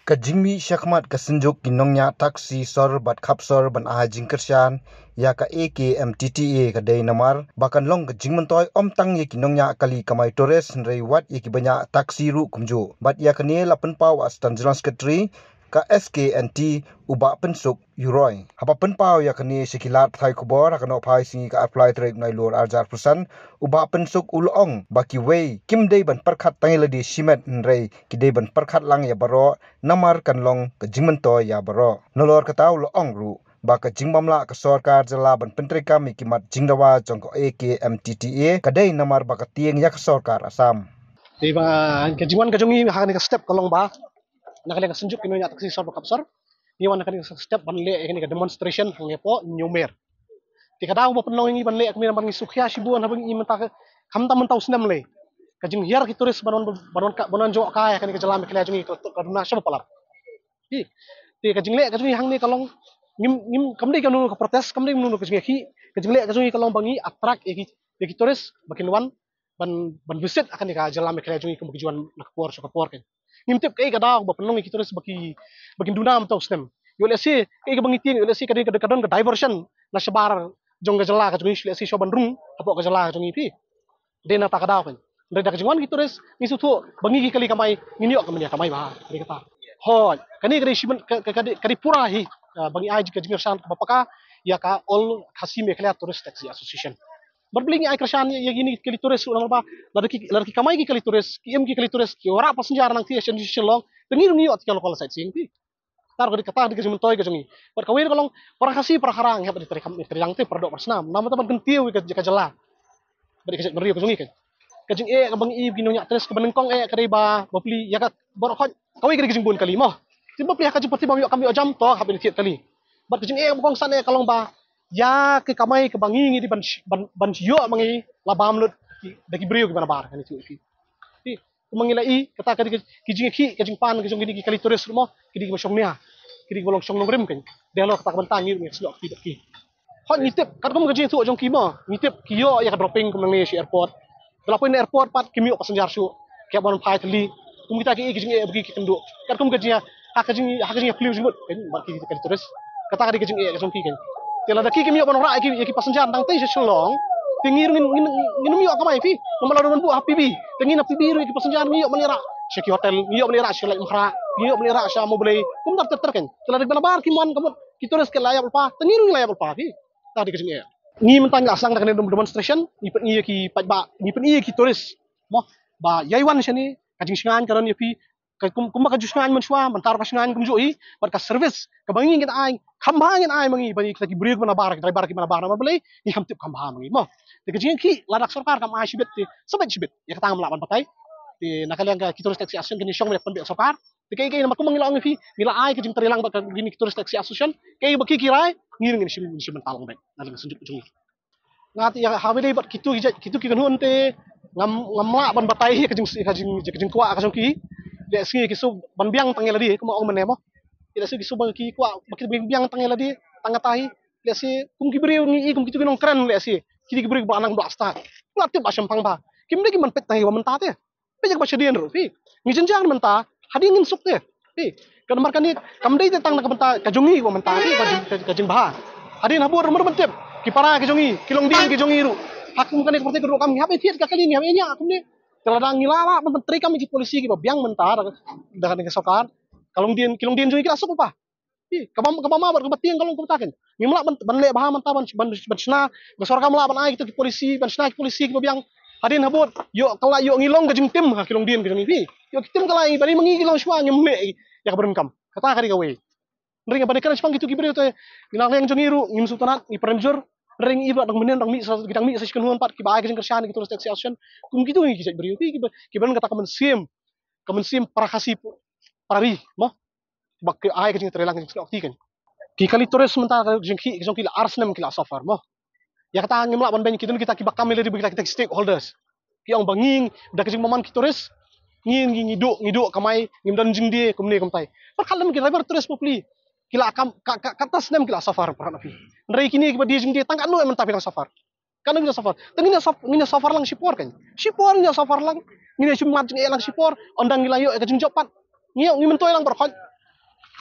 Kajingmi syakmat kasenjuk kinongnya taksi sor bat kapsor ban ahajing kersyan ya ka AKMTTA kadai namar bahkan long kajing mentoy om tang ye kinongnya kali kamai tores nrei wat ye ki banyak taksi ru kumju bat ya kane lapen pau astan general secretary ka SKNT uba pensuk Yuroi. Hapa penpau ya kani sekilat thai kubor akan opai singi ka apply trade nai lur arjar persan uba pensuk ulong baki wei kim dei ban perkhat tangi ladi simet nrei ki dei ban perkhat lang ya baro namar kan long ke jingmento ya baro nolor kata ulong ru baka jingbamla ka sarkar jala ban pentrika mi kimat jingdawa jongko AKMTTA kadai namar baka tieng ya ka sarkar Asam. Di ba kajingwan kajongi hakan ka step kalong ba nakali ka senjuk kino nya taksi sor kapsor ni wan nakali ka step banle ini ka demonstration hangepo nyumer ti kada mo penlong ngi banle kami namang sukhya sibuan habang i menta kam tam mentau senam le kajing hiar ki turis banon jo ka ya kan ka jalam kala jongi ka duna syam palap ti kajing le kajing hang ni kalong ngim kamdei ka nunu ka protes kamdei nunu kajing kajing le kajing kalong bangi attract ki turis bakin wan ban visit akan ka jalam kala jongi kemajuan nak kuar kan ngimtip kay kada ba penong ki terus bakin dunam tau stem yo lesi kay bangi tin yo lesi kadon ka diversion na sebar jong ga jala ka jong lesi soban rung apo ka jala jong ipi de na ta kada kan de da jongwan ki terus ni sutu bangi ki kali kamai nginiok kamanya kamai ba kali kata ho kani kali shimen kali pura hi bangi ai ka jing san bapaka ya ka all khasime kala tourist taxi association berbelingi ai kersan ya gini kali turis ulang apa lari kamai ki kali turis ki kali turis ki ora passenger nang ti station long tengi ni ot kalau sightseeing ti tar kali kata di kejimun toy kejongi per kawir kalong para kasi para harang ya di terang ti per dok persnam nama teman gentiu ka jela bari kejek meriu kejongi kan kejeng kabang i gino nya tres kebenengkong kare ba bapli ya ka borok kawai kali kejeng bun kali mah ti bapli ka jepati bang kami jam to habis tiap kali bar kejeng bokong san kalong ba ya ke kamai ke bangi ngi di ban sio mangi labam lut dagi brio gimana bar kan itu ti mangila i kata kadi kijing kijing pan kijing gini kali turis mo kidi mo syongnya kidi bolong syong nongrim kan delo kata bentang ngi slok ki hot ngitip kat kom kijing tu jong kimo ngitip kiyo ya ka dropping ke Malaysia airport delapoin airport pat kimio passenger su kaya bon pai tali kita ki kijing bagi ki kenduk kat kom kijing ha kijing flu jimut kan bar ki kali turis kata kadi kijing jong ki kan tela daki kimi ban ora ki passenger dang tai selong tingir ngin mi ka mai fi nomala don bu happy bi tingin happy biru ki passenger mi manira syaki hotel mi manira syala imra mi manira sya mo boleh kum dar terken tela dik balabar ki mon kamot ki terus ke layap pa tingir layap pa fi tadi ke sini ni mentang asang dak demonstration ni pen ki pajba ni pen ki turis mo ba yaiwan syani kajing singan karon fi kumba ka jusngan man shwa man tar ka singan kum joi bar ka service ka bangi ngit ai khambangin ai mangi bani ki break mana bar driver ki mana bar ma bele ni kham tip khambha mangi mo te ka jing ki ladak sarkar kam ai shibet ti sabat shibet ya ka tang laban patai ti nakalian ka kitos taxi association kini syong pen sarkar ti kay na makumang ilong fi nila ai ka jing terilang ba gini kitos taxi association kay ba kikirai ngiring ni shim talang ba nalang sunjuk jung ngati ya hawide bat kitu ki kanun te ngamla ban batai ka jing kwa ka jong ki le singi kisu ban biang tangel di kuma ong menemo ila si kisu ban ki kwa bakit biang tangel di tangatahi le si kum ki beriu ni kum kitu kinong keren le si kidi ki beriu ba anang do asta latip ba syempang ba kim de ki man pet tahi wa menta te pe jak ba sedien ro fi ngi jenjang menta hadi ngin suk te fi kan markan ni kam de te tang na ka menta ka jongi wa menta fi ka jing ba hadi na bor mer mentep ki para ka jongi kilong din ki jongi ru hakum kan seperti kedua kami hape fiat ka kali ni hape nya akum ni teladang ngilala menteri kami di polisi ki biang mentar dengan ke sokar kalong din kilong din juga asuk apa kabam bar kebatiang kalong kebataken ngimla ban le baha menta ban sna besor kam la ban ai ki polisi ban sna ki polisi ki biang hadin habot yo kala yo ngilong ke jing tim kilong din ke jing pi yo tim kala bani mangi kilong shwa ngimle ya berenkam kata kari gawe ring bani kan spang gitu ki beri te ngilang yang jongiru ngim sultanat ni premjur ring iba dang menen dang mi gidang mi seskan huan pat ki bae ke kersan ki terus taxi association kum gitu ngi kisah beriu ki ban kata kamen sim para kasih parari mo bak ai ke trelang ke slok kan ki kali turis mentara jeng ki arsnem ki la safar mo ya kata ngimla ban ben kita ki bakam le di kita stakeholders ki ong banging dak jeng maman ki turis ngidu kamai ngimdan jing die kumne kumtai par kalam ki driver turis popli kila kam katas nem kila safar per nafi ndai kini ki badi jing die tangkan no men tapi safar kan bisa safar tengina safar lang sipor kan sipor nya safar lang ngine cuma jing lang sipor ondang gilayo ka jing jopat ngiyo ngimentoy lang berkhot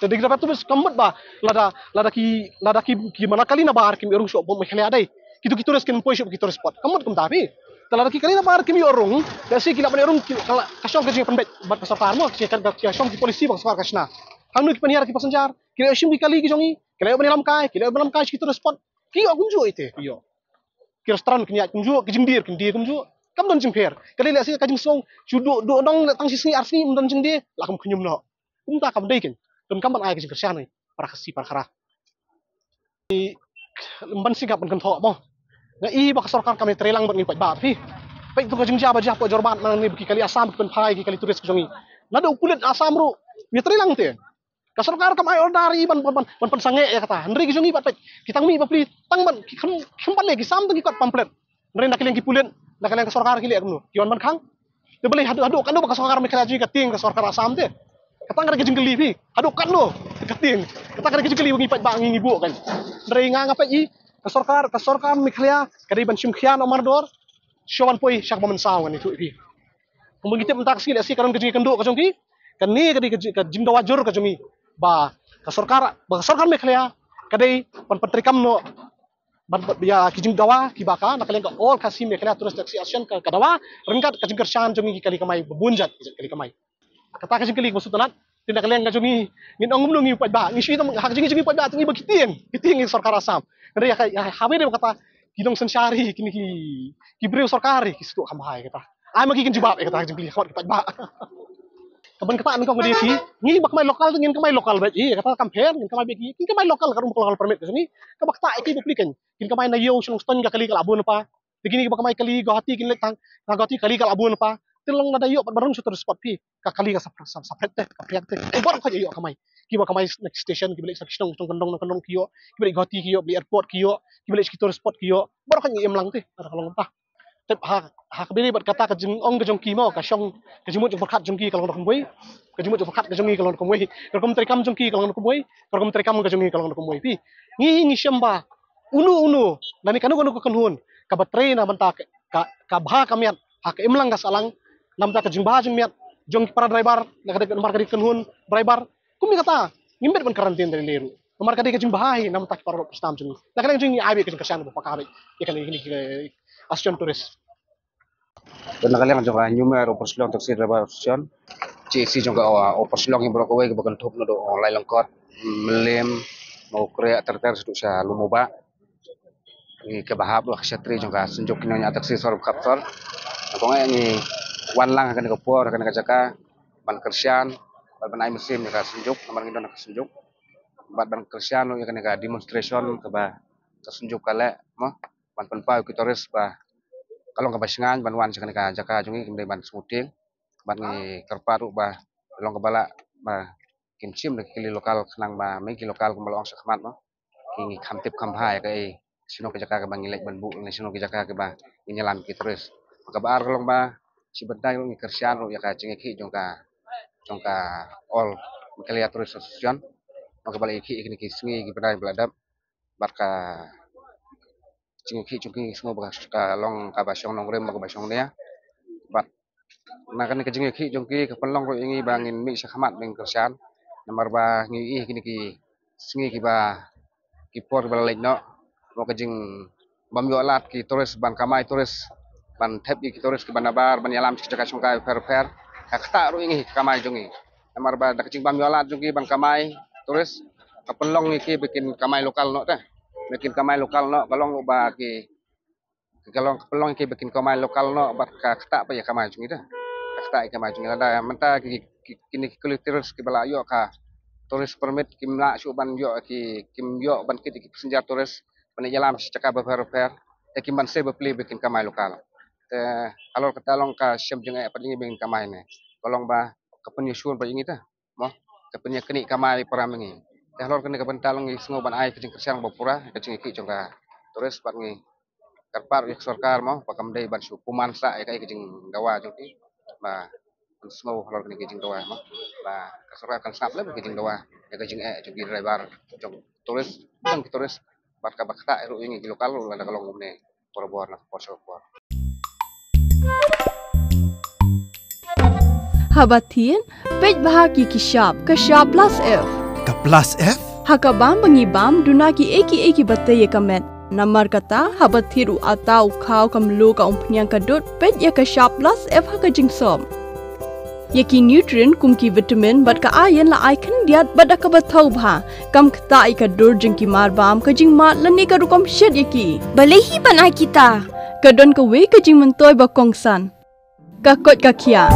jadi dapat tu kamut ba lada ki mana kali na bar kim urung shop me khale adai kitu reskin poi shop kitu spot kamut kum tapi lada ki kali na bar kim urung da si kila urung kala kasong ke jing pendet bat kasar mo ki kan kasong ki polisi bang sar kasna hanu ki paniar ki pasenjar kila shim ki kali ki jongi kila benelam kai kitu spot ki kunju ite yo ki restaurant ki nya kunju ki jingdir kunju kam don jingper kali la si ka jing song chudu do dong tang si arsi don jing de la kam khunyum no ta kam dei ken don kam ban ai ki jing kersian ni para kasi para khara lemban sigap ban kan tho mo na i ba sarkar kami trelang ban ni ba pi pai tu ka jing jaba japo jorban man ni kali asam kan phai ki kali turis ki jongi na do kulit asam ru ni trelang te ka sarkar kam ai ordari ban sange ya kata ndri ki jongi bat kitang mi ba pli tang ban kham ban le ki sam tang ki kot pamphlet ndri nak ki pulen nak ka sarkar ki le nu kiwan ban khang te beli hadu kan do ba sarkar mi kala ji ka ting ka sarkar asam te kata ngara ki jingli pi hadu kan lo ka ting kata ngara ki jingli ngi pat ba ngi bu kan ndri nga ngapa i ka sarkar mi kala ka ban sim khian omar dor showan poi syak ba man saw kan itu pi kumung gitip entak ski le si karon ke kendo ka jongki kan ni ka jingda wajur ka jongi ba ka sarkar mi kala kadai pan patrikam no ban ya kijing dawa ki baka nakaleng ka all kasim me kala terus taksi asian ka dawa rengkat ka jingker shan jongi ki kali kamai bebunjat kali kamai kata ka jingkeli maksud tanat tindak kaleng ka jongi ngin ongum no ngi pat ba ngi shi tam hak jingi pat ba tingi kiting sarkar asam ngari ya habe de kata kidong sensari kini ki breu sarkari ki stu kamai kata ai magi kin jibab kata jingkeli khawat pat ba kaban kata ko ngadi ki ngi bak mai lokal ngin kamai lokal ba i kata kamper ngin kamai beki kin kamai lokal karum lokal permit ka jongi ka bakta ki duplikan kin kamai na yo sung ston ka kali kala abun pa begini ka kamai kali gohati kin letang ka gohati kali kala abun pa tilong na dayo pat barang sutur spot pi ka kali ka sapret te ka priak te bor ka yo kamai ki ba kamai next station ki balik sa kisong kondong kiyo ki balik gohati kiyo beli airport kiyo ki balik kitor spot kiyo bor ka ngiem lang te ara kalong ta tep ha beli bat kata ka jing ong ka jong ki mo ka syong ka jimut jong perkat jong ki kalong dok moi ka jimut jong perkat ka jong ki kalong dok moi ka kom trikam jong ki kalong dok moi ka kom trikam ka jong ki kalong dok moi pi ngi syamba unu nani kanu ka kanhun ka batre na banta ka bha kamiat ha ka imlang ka salang namta ka jingba jing miat jong para driver na ka nomor ka kanhun driver kumi kata ngimbet ban karantin dari leru nomor ka ka jingba hai namta ka para stam jing na ka jing aibe ka kasan ba pakabe ya kali ini asyon turis dan nakaliang juga numer operasi untuk si driver option si juga operasi yang berokok ke bagian top nodo online lengkot melem mau kreat terter seduk sa lumoba ni ke bahab lah syatri juga senjuk kinanya taksi sor kapsor aku ni wan lang akan ke por akan ke jaka ban kersian ban ai mesin ka senjuk nomor ngido nak senjuk ban kersian ya kan ka demonstration ke ba senjuk kale mo ban penpa kitoris ba kalau ka basingan ban wan sekan ka jaka jungi kemudian ban smuting ban ngi kerparu ba long ka bala ba kimchim de kili lokal kenang ba me kili lokal kumal ong sakmat no ki khamtip khamha ka e sino ka jaka ka bangilek ban bu ni sino ka jaka ka ba nyelam kitoris ka ba long ba si bentai ngi kersian ya ka jingi ki jongka all kaliya turis sosial no ka bala iki kini ki sungi ki bentai beladap barka cungki semua bekas long kabasyong nongrem kabasyong dia bat na kan ke jingki jongki ke pelong ro ingi bangin mi sakhamat beng kersan nomor ba ngi kini ki singi ki ba ki por bala lekno mo ke jing bam yo lat ki turis ban kamai turis ban thep ki turis ki banabar ban yalam caka sungkai fer kata ro ingi kamai jongi nomor ba dak jing bam yo lat jongki ban kamai turis ke pelong iki bikin kamai lokal no teh bikin kamai lokal no balong ba ki kalau pelong ki bikin kamai lokal no bat ka kata pa ya kamai jungi dah kata kamai jungi ada menta kini kulturus ki bala yo ka turis permit kimla suban yo ki kim yo ban ki senjata turis ban jalan secaka befer te kim ban se bepli bikin kamai lokal te alor kata long ka syem jeung apa dingi bikin kamai ne kolong ba kepenyusun pa ingi tah mo kepenyekni kamai paramengi alor kene kabentalong ngi sengo ban ai kecing kersiang bapura kecing iki jongka turis bat ngi karpar ik sarkar mo pakam dei ban sukuman sa kai kecing dawa jongki ba sengo alor kene kecing dawa mo ba sarkar kan snap le kecing dawa ya kecing jongki driver jong turis jong turis bat ka bakta ru ingi lokal lu ada kalong umne por na por. Habatin pej bahagi kishab plus F ka plus F Hakabam bangibam dunaki eki batay kamet. Namar kata habat thiru atau kau kamlu ka umpnyang kadut pet ya ka sharp plus F haka jingsom. Yaki nutrient kumki vitamin bat ka ayan la icon diat bat ka bathau bha kam kta ka dur jingki marbam ka jing mat lani ka rukom shed yaki. Balehi banai kita. Kadon ka we ka jing mentoy ba kongsan. Ka kot ka kia.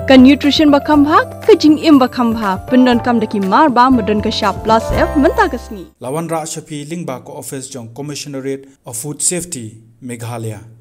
Ka nutrition ba khambha ka jing im ba khambha pendon kam daki marbam medon ka sharp plus F menta kasni. Lawan Ra Shafi Lingba ko office jong Commissionerate of Food Safety Meghalaya.